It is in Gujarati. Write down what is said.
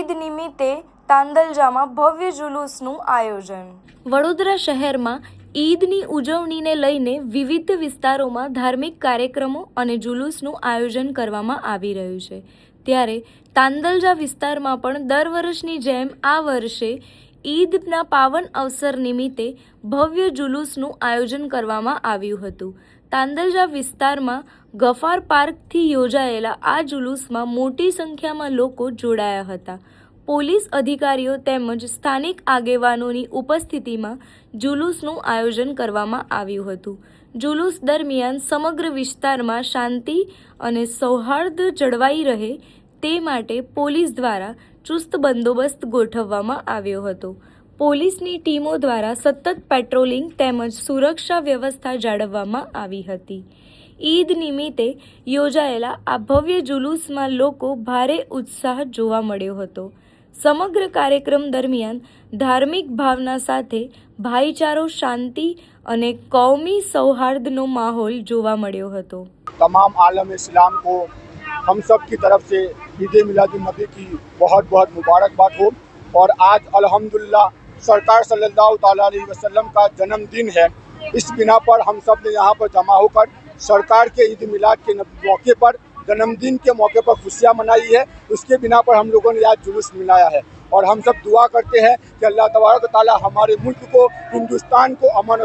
ઈદ નિમિત્તે તાંદલજામાં ભવ્ય જુલુસનું આયોજન। વડોદરા શહેરમાં ઈદની ઉજવણીને લઈને વિવિધ વિસ્તારોમાં ધાર્મિક કાર્યક્રમો અને જુલુસનું આયોજન કરવામાં આવી રહ્યું છે। ત્યારે તાંદલજા વિસ્તારમાં પણ દર વર્ષની જેમ આ વર્ષે ઈદના પાવન અવસર નિમિત્તે ભવ્ય જુલુસનું આયોજન કરવામાં આવ્યું હતું। તાંદલજા વિસ્તારમાં ગફાર પાર્કથી યોજાયેલા આ જુલુસમાં મોટી સંખ્યામાં લોકો જોડાયા હતા। પોલીસ અધિકારીઓ તેમજ સ્થાનિક આગેવાનોની ઉપસ્થિતિમાં જુલુસનું આયોજન કરવામાં આવ્યું હતું। જુલુસ દરમિયાન સમગ્ર વિસ્તારમાં શાંતિ અને સૌહાર્દ જળવાઈ રહે તે માટે પોલીસ દ્વારા ચુસ્ત બંદોબસ્ત ગોઠવવામાં આવ્યો હતો। પોલીસની ટીમો દ્વારા સતત પેટ્રોલિંગ તેમજ સુરક્ષા વ્યવસ્થા જાળવવામાં આવી હતી। ઈદ નિમિત્તે યોજાયેલા આ ભવ્ય જુલુસમાં લોકો ભારે ઉત્સાહ જોવા મળ્યો હતો। સમગ્ર કાર્યક્રમ દરમિયાન ધાર્મિક ભાવના સાથે ભાઈચારો, શાંતિ અને કૌમી સૌહાર્દનો માહોલ જોવા મળ્યો હતો। तमाम आलम इस्लाम को हम सब की तरफ से ईद मिलादुन नबी की बहुत बहुत मुबारकबाद हो। और आज अल्हम्दुलिल्लाह सरकार सल्लल्लाहु ताला अलैहि वसल्लम का जन्मदिन है। इस बिना पर हम सब ने यहाँ पर जमा होकर सरकार के ईद मिलाद के मौके पर, जन्मदिन के मौके पर खुशियाँ मनाई है। उसके बिना पर हम लोगों ने आज जुलूस मनाया है और हम सब दुआ करते हैं कि अल्लाह तबारक ताला हमारे मुल्क को, हिंदुस्तान को अमन और